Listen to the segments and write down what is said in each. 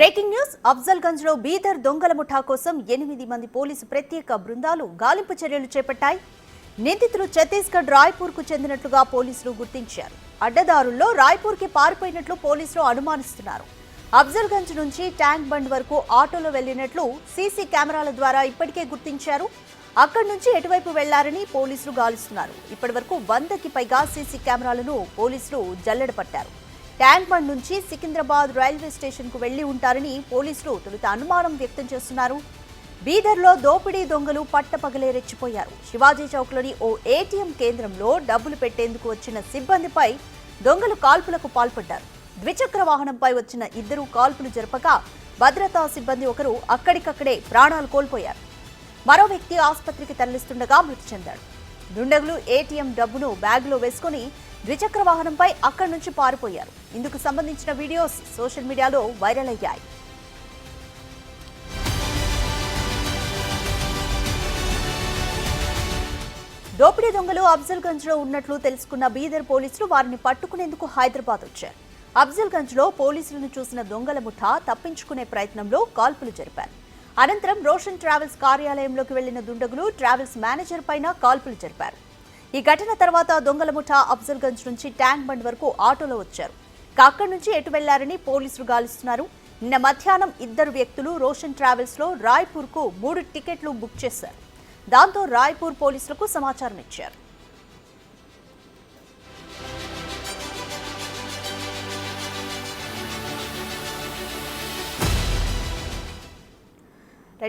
Breaking news Afzalgunj లో బీదర్ దొంగల ముఠా కోసం 8 మంది పోలీసు ప్రత్యేక బృందాలు గాలింపు చర్యలు చేపట్టాయి. నిందితులు ఛత్తీస్గఢ్ రాయ్పూర్ కు చెందినట్లుగా పోలీసులు గుర్తించారు. అడ్డదారుల్లో రాయ్పూర్ కి పారిపోయినట్లు పోలీసులు అనుమానిస్తున్నారు. అఫ్జల్గంజ్ నుంచి ట్యాంక్ బండ్ వరకు ఆటోలో వెళ్లినట్లు సీసీ కెమెరాల ద్వారా ఇప్పటికే గుర్తించారు. అక్కడి నుంచి ఎటువైపు వెళ్లారని పోలీసులు గాలిస్తున్నారు. ఇప్పటివరకు 100కి పైగా సీసీ కెమెరాలను పోలీసులు జల్లెడపట్టారు. ట్యాంక్ బండ్ నుంచి సికింద్రాబాద్ రైల్వే స్టేషన్ కు వెళ్లి ఉంటారని పోలీసులు తొలుత అనుమానం వ్యక్తం చేస్తున్నారు. బీదర్లో దోపిడీ దొంగలు పట్టపగలే రెచ్చిపోయారు. శివాజీ చౌక్లోని ఓ ఏటీఎం కేంద్రంలో డబ్బులు పెట్టేందుకు వచ్చిన సిబ్బందిపై దొంగలు కాల్పులకు పాల్పడ్డారు. ద్విచక్ర వాహనంపై వచ్చిన ఇద్దరు కాల్పులు జరపగా భద్రతా సిబ్బంది ఒకరు అక్కడికక్కడే ప్రాణాలు కోల్పోయారు. మరో వ్యక్తి ఆసుపత్రికి తరలిస్తుండగా మృతి చెందాడు. దుండగులు ఏటీఎం డబ్బును బ్యాగ్లో వేసుకుని ద్విచక్ర వాహనంపై అక్కడి నుంచి పారిపోయారు. ఇందుకు సంబంధించిన వీడియోస్ సోషల్ మీడియాలో వైరల్ అయ్యాయి. దోపిడీ దొంగలు అఫ్జల్గంజ్ లో ఉన్నట్లు తెలుసుకున్న బీదర్ పోలీసులు వారిని పట్టుకునేందుకు హైదరాబాద్ వచ్చారు. అఫ్జల్గంజ్ లో పోలీసులను చూసిన దొంగల ముఠా తప్పించుకునే ప్రయత్నంలో కాల్పులు జరిపారు. అనంతరం రోషన్ ట్రావెల్స్ కార్యాలయంలోకి వెళ్లిన దుండగులు ట్రావెల్స్ మేనేజర్ పైన కాల్పులు జరిపారు. ఈ ఘటన తర్వాత దొంగల ముఠా అఫ్జల్గంజ్ నుంచి ట్యాంక్ బండ్ వరకు ఆటోలో వచ్చారు. అక్కడి నుంచి ఎటు వెళ్లారని పోలీసులు గాలిస్తున్నారు. నిన్న మధ్యాహ్నం ఇద్దరు వ్యక్తులు రోషన్ ట్రావెల్స్ లో రాయ్పూర్ కు 3 టికెట్లు బుక్ చేశారు. దాంతో రాయ్పూర్ పోలీసులకు సమాచారం ఇచ్చారు.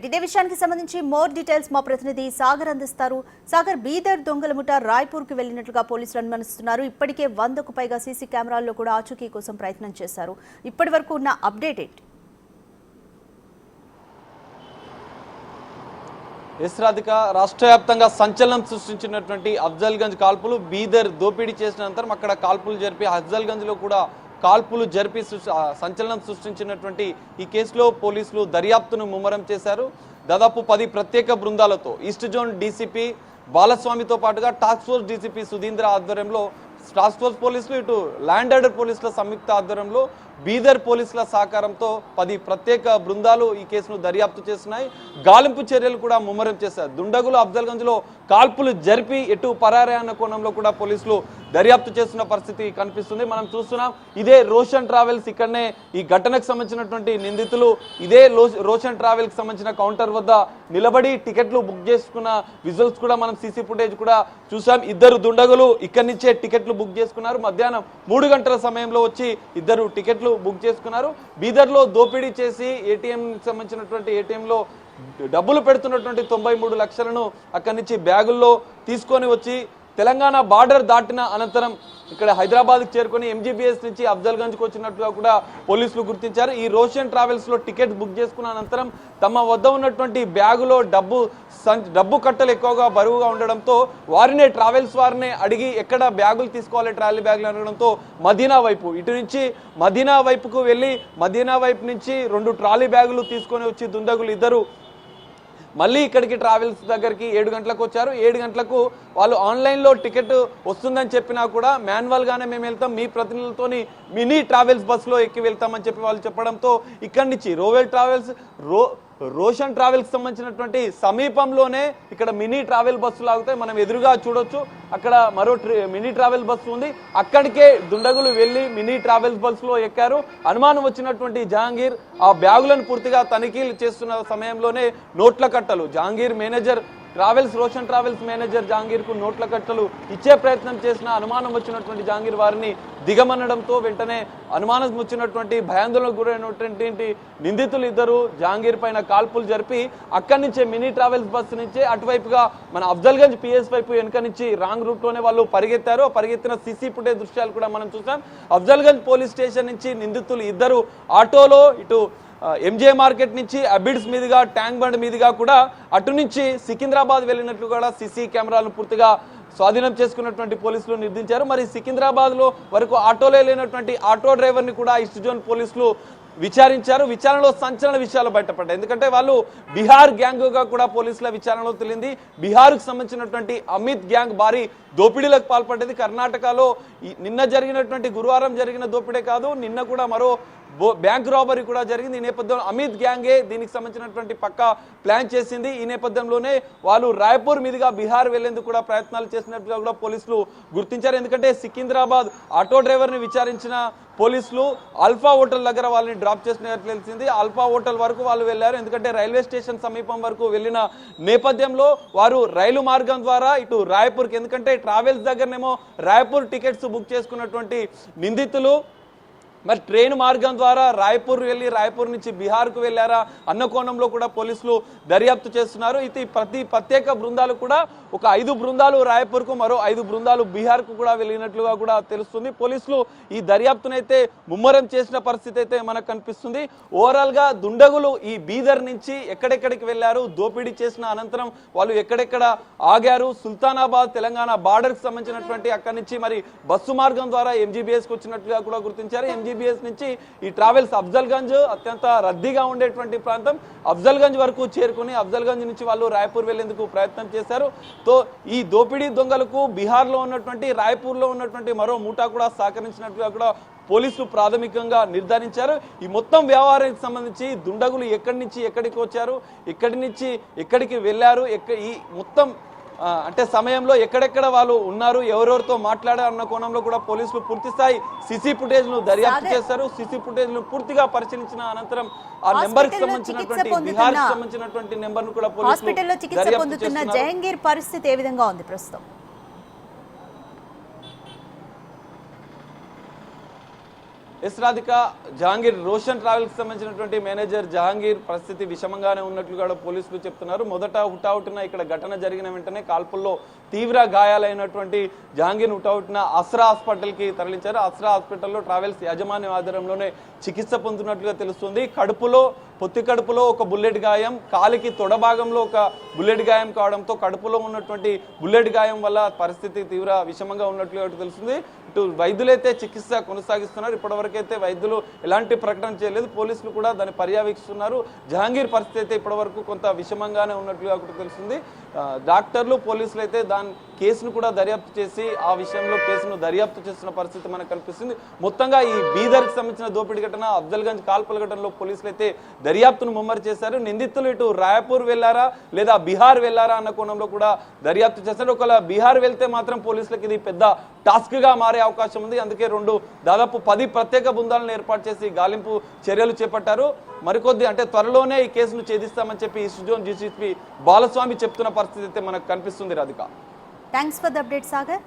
ఇదే విషయానికి సంబంధించి మోర్ డీటెయిల్స్ మా ప్రతినిధి సాగర్ అందిస్తారు. సాగర్, బీదర్ దొంగల ముఠా రాయ్పూర్ కు వెళ్లినట్లుగా పోలీసులు అనుమానిస్తున్నారు. ఇప్పటికే 100కు పైగా సీసీ కెమెరాల్లో కూడా ఆచూకీ కోసం ప్రయత్నం చేశారు. ఇప్పటి వరకు ఉన్న అప్డేట్ ఏంటి? రాధిక, రాష్ట్ర వ్యాప్తంగా సంచలనం సృష్టించినటువంటి అఫ్జల్గంజ్ కాల్పులు, బీదర్ దోపిడీ చేసిన అనంతరం అక్కడ కాల్పులు జరిపి అఫ్జల్గంజ్ లో కూడా కాల్పులు జరిపి సంచలనం సృష్టించినటువంటి ఈ కేసులో పోలీసులు దర్యాప్తును ముమ్మరం చేశారు. దాదాపు 10 ప్రత్యేక బృందాలతో ఈస్ట్ జోన్ డీసీపీ బాలస్వామితో పాటుగా టాస్క్ ఫోర్స్ డీసీపీ సుధీంద్ర ఆధ్వర్యంలో టాస్క్ ఫోర్స్ పోలీసులు, ఇటు ల్యాండ్ ఆర్డర్ పోలీసుల సంయుక్త ఆధ్వర్యంలో బీదర్ పోలీసుల సహకారంతో 10 ప్రత్యేక బృందాలు ఈ కేసును దర్యాప్తు చేస్తున్నాయి. గాలింపు చర్యలు కూడా ముమ్మరం చేశారు. దుండగులు అఫ్జల్గంజ్ లో కాల్పులు జరిపి ఎటు పరారే అన్న కోణంలో కూడా పోలీసులు దర్యాప్తు చేస్తున్న పరిస్థితి కనిపిస్తుంది. మనం చూస్తున్నాం, ఇదే రోషన్ ట్రావెల్స్, ఇక్కడనే ఈ ఘటనకు సంబంధించినటువంటి నిందితులు ఇదే రోషన్ ట్రావెల్స్ సంబంధించిన కౌంటర్ వద్ద నిలబడి టికెట్లు బుక్ చేసుకున్న విజువల్స్ కూడా మనం సీసీ ఫుటేజ్ కూడా చూసాం. ఇద్దరు దుండగులు ఇక్కడి నుంచే టికెట్లు బుక్ చేసుకున్నారు. మధ్యాహ్నం 3 గంటల సమయంలో వచ్చి ఇద్దరు టికెట్లు బుక్ చేసుకున్నారు. బీదర్ లో దోపిడీ చేసి ఏటీఎం సంబంధించినటువంటి ఏటీఎంలో డబ్బులు పెడుతున్నటువంటి 93 లక్షలను అక్కడి నుంచి బ్యాగుల్లో తీసుకొని వచ్చి తెలంగాణ బార్డర్ దాటిన అనంతరం ఇక్కడ హైదరాబాద్కి చేరుకొని ఎంజీబీఎస్ నుంచి అఫ్జల్గంజ్కి వచ్చినట్టుగా కూడా పోలీసులు గుర్తించారు. ఈ రోషన్ ట్రావెల్స్ లో టికెట్ బుక్ చేసుకున్న అనంతరం తమ వద్ద ఉన్నటువంటి బ్యాగులో డబ్బు కట్టలు ఎక్కువగా బరువుగా ఉండడంతో వారినే ట్రావెల్స్ వారినే అడిగి ఎక్కడ బ్యాగులు తీసుకోవాలి, ట్రాలీ బ్యాగులు అనడంతో మదీనా వైపు, ఇటు నుంచి మదీనా వైపుకు వెళ్ళి మదీనా వైపు నుంచి 2 ట్రాలీ బ్యాగులు తీసుకొని వచ్చి దుండగులు ఇద్దరు మళ్ళీ ఇక్కడికి ట్రావెల్స్ దగ్గరికి 7 గంటలకు వచ్చారు. 7 గంటలకు వాళ్ళు ఆన్లైన్లో టికెట్ వస్తుందని చెప్పినా కూడా మాన్యువల్గానే మేము వెళ్తాం, మీ ప్రతినిధులతోని మినీ ట్రావెల్స్ బస్సులో ఎక్కి వెళ్తామని చెప్పి వాళ్ళు చెప్పడంతో ఇక్కడి నుంచి రోషన్ ట్రావెల్స్ సంబంధించినటువంటి సమీపంలోనే ఇక్కడ మినీ ట్రావెల్ బస్సులు ఆగుతాయి. మనం ఎదురుగా చూడొచ్చు, అక్కడ మరో మినీ ట్రావెల్ బస్సు ఉంది. అక్కడికే దుండగులు వెళ్ళి మినీ ట్రావెల్స్ బస్సులో ఎక్కారు. అనుమానం వచ్చినటువంటి జహాంగీర్ ఆ బ్యాగులను పూర్తిగా తనిఖీలు చేస్తున్న సమయంలోనే నోట్ల కట్టలు, Jahangir manager Roshan travels manager Jahangir కు నోట్ల కట్టలు ఇచ్చే ప్రయత్నం చేసిన అనుమానం వచ్చినటువంటి జహాంగీర్ వారిని దిగమనడంతో వెంటనే అనుమానం వచ్చినటువంటి భయాందోళనకు గురైనటువంటి నిందితులు ఇద్దరు జహాంగీర్ పైన కాల్పులు జరిపి అక్కడి నుంచే మినీ ట్రావెల్స్ బస్సు నుంచే అటువైపుగా మన అఫ్జల్గంజ్ పిఎస్ వైపు వెనుక నుంచి రాంగ్ రూట్ లోనే వాళ్ళు పరిగెత్తారు. పరిగెత్తిన సీసీ ఫుటేజ్ దృశ్యాలు కూడా మనం చూసాం. అఫ్జల్గంజ్ పోలీస్ స్టేషన్ నుంచి నిందితులు ఇద్దరు ఆటోలో ఇటు ఎంజే మార్కెట్ నుంచి అబిడ్స్ మీదుగా ట్యాంక్ బండ్ మీదుగా కూడా అటు నుంచి సికింద్రాబాద్ వెళ్ళినట్లు కూడా సీసీ కెమెరాలను పూర్తిగా స్వాధీనం చేసుకున్నటువంటి పోలీసులు నిర్ధారించారు. మరి సికింద్రాబాద్ లో వరకు ఆటోలో లేనటువంటి ఆటో డ్రైవర్ ని కూడా ఈస్ట్ జోన్ పోలీసులు విచారించారు. విచారణలో సంచలన విషయాలు బయటపడ్డాయి. ఎందుకంటే వాళ్ళు బీహార్ గ్యాంగ్గా కూడా పోలీసుల విచారణలో తెలియంది. బీహార్కు సంబంధించినటువంటి అమిత్ గ్యాంగ్ భారీ దోపిడీలకు పాల్పడ్డది. కర్ణాటకలో నిన్న జరిగినటువంటి గురువారం జరిగిన దోపిడే కాదు, నిన్న కూడా మరో బ్యాంక్ రాబరీ కూడా జరిగింది. ఈ నేపథ్యంలో అమిత్ గ్యాంగే దీనికి సంబంధించినటువంటి పక్కా ప్లాన్ చేసింది. ఈ నేపథ్యంలోనే వాళ్ళు రాయ్పూర్ మీదుగా బీహార్ వెళ్లేందుకు కూడా ప్రయత్నాలు చేసినట్టుగా కూడా పోలీసులు గుర్తించారు. ఎందుకంటే సికింద్రాబాద్ ఆటో డ్రైవర్ని విచారించిన పోలీసులు అల్ఫా హోటల్ దగ్గర వాళ్ళని డ్రాప్ చేసినట్లు తెలిసింది. అల్ఫా హోటల్ వరకు వాళ్ళు వెళ్లారు. ఎందుకంటే రైల్వే స్టేషన్ సమీపం వరకు వెళ్ళిన నేపథ్యంలో వారు రైలు మార్గం ద్వారా ఇటు రాయ్పూర్కి, ఎందుకంటే ట్రావెల్స్ దగ్గరనేమో రాయ్పూర్ టికెట్స్ బుక్ చేసుకున్నటువంటి నిందితులు మరి ట్రైన్ మార్గం ద్వారా రాయ్పూర్ వెళ్ళి రాయ్పూర్ నుంచి బీహార్కు వెళ్ళారా అన్న కోణంలో కూడా పోలీసులు దర్యాప్తు చేస్తున్నారు. ఇది ప్రత్యేక బృందాలు కూడా ఒక 5 బృందాలు రాయ్పూర్కు, మరో 5 బృందాలు బీహార్కు కూడా వెళ్ళినట్లుగా కూడా తెలుస్తుంది. పోలీసులు ఈ దర్యాప్తునైతే ముమ్మరం చేసిన పరిస్థితి అయితే మనకు కనిపిస్తుంది. ఓవరాల్ గా దుండగులు ఈ బీదర్ నుంచి ఎక్కడెక్కడికి వెళ్ళారు, దోపిడీ చేసిన అనంతరం వాళ్ళు ఎక్కడెక్కడ ఆగారు, సుల్తానాబాద్ తెలంగాణ బార్డర్ కి సంబంధించినటువంటి అక్కడి నుంచి మరి బస్సు మార్గం ద్వారా MGBS కు వచ్చినట్లుగా కూడా గుర్తించారు. MGBS నుంచి ఈ ట్రావెల్స్ అఫ్జల్గంజ్ అత్యంత రద్దీగా ఉండేటువంటి ప్రాంతం, అఫ్జల్గంజ్ వరకు చేరుకుని అఫ్జల్గంజ్ నుంచి వాళ్ళు రాయ్పూర్ వెళ్లేందుకు ప్రయత్నం చేశారు. తో ఈ దోపిడీ దొంగలకు బీహార్లో ఉన్నటువంటి రాయ్పూర్లో ఉన్నటువంటి మరో ముఠా కూడా సహకరించినట్టుగా కూడా పోలీసులు ప్రాథమికంగా నిర్ధారించారు. ఈ మొత్తం వ్యవహారానికి సంబంధించి దుండగులు ఎక్కడి నుంచి ఎక్కడికి వచ్చారు, ఎక్కడి నుంచి ఎక్కడికి వెళ్ళారు, ఈ మొత్తం అంటే సమయంలో ఎక్కడెక్కడ వాళ్ళు ఉన్నారు, ఎవరెవరితో మాట్లాడారు అన్న కోణంలో కూడా పోలీసులు పూర్తి స్థాయి సిసి ఫుటేజ్ ను దర్యాప్తు చేశారు. సిసి ఫుటేజ్ ను పూర్తిగా పరిశీలించిన అనంతరం ఆ నెంబర్ కి సంబంధించినటువంటి బీహార్ కి సంబంధించినటువంటి నెంబర్ ను కూడా పోలీసులు హాస్పిటల్లో చికిత్స పొందుతున్న జహంగీర్ పరిస్థితి ఏ విధంగా ఉంది ప్రస్తుతం? రాధిక, జహాంగీర్ రోషన్ ట్రావెల్ కి సంబంధించినటువంటి మేనేజర్ జహాంగీర్ పరిస్థితి విషమంగానే ఉన్నట్లుగా పోలీసులు చెప్తున్నారు. మొదట హుటాహుటిన ఇక్కడ ఘటన జరిగిన వెంటనే కాల్పుల్లో తీవ్ర గాయాలైనటువంటి జహాంగీర్ హుటాహుటిన అస్రా హాస్పిటల్ కి తరలించారు. అస్రా హాస్పిటల్లో ట్రావెల్స్ యాజమాన్య ఆధ్వర్యంలోనే చికిత్స పొందుతున్నట్లుగా తెలుస్తుంది. పొత్తి కడుపులో ఒక బుల్లెట్ గాయం, కాలికి తొడ భాగంలో ఒక బుల్లెట్ గాయం కావడంతో కడుపులో ఉన్నటువంటి బుల్లెట్ గాయం వల్ల పరిస్థితి తీవ్ర విషమంగా ఉన్నట్లుగా తెలుస్తుంది. ఇటు వైద్యులైతే చికిత్స కొనసాగిస్తున్నారు. ఇప్పటివరకైతే వైద్యులు ఎలాంటి ప్రకటన చేయలేదు. పోలీసులు కూడా దాన్ని పర్యవేక్షిస్తున్నారు. జహాంగీర్ పరిస్థితి అయితే ఇప్పటివరకు కొంత విషమంగానే ఉన్నట్లుగా కూడా తెలుస్తుంది. డాక్టర్లు, పోలీసులు అయితే దాని కేసును కూడా దర్యాప్తు చేసి ఆ విషయంలో కేసును దర్యాప్తు చేస్తున్న పరిస్థితి మనకు కనిపిస్తుంది. మొత్తంగా ఈ బీదర్కి సంబంధించిన దోపిడీ ఘటన, అఫ్జల్గంజ్ కాల్పుల ఘటనలో పోలీసులు అయితే దర్యాప్తును ముమ్మరు చేశారు. నిందితులు ఇటు రాయ్పూర్ వెళ్లారా లేదా బీహార్ వెళ్లారా అన్న కోణంలో కూడా దర్యాప్తు చేశారు. ఒకవేళ బీహార్ వెళ్తే మాత్రం పోలీసులకు ఇది పెద్ద టాస్క్ గా మారే అవకాశం ఉంది. అందుకే దాదాపు 10 ప్రత్యేక బృందాలను ఏర్పాటు చేసి గాలింపు చర్యలు చేపట్టారు. మరికొద్ది అంటే త్వరలోనే ఈ కేసును ఛేదిస్తామని చెప్పి ఈస్ట్ జోన్ DCP బాలస్వామి చెప్తున్న పరిస్థితి అయితే మనకు కనిపిస్తుంది. Radhika, thanks for the update Sagar.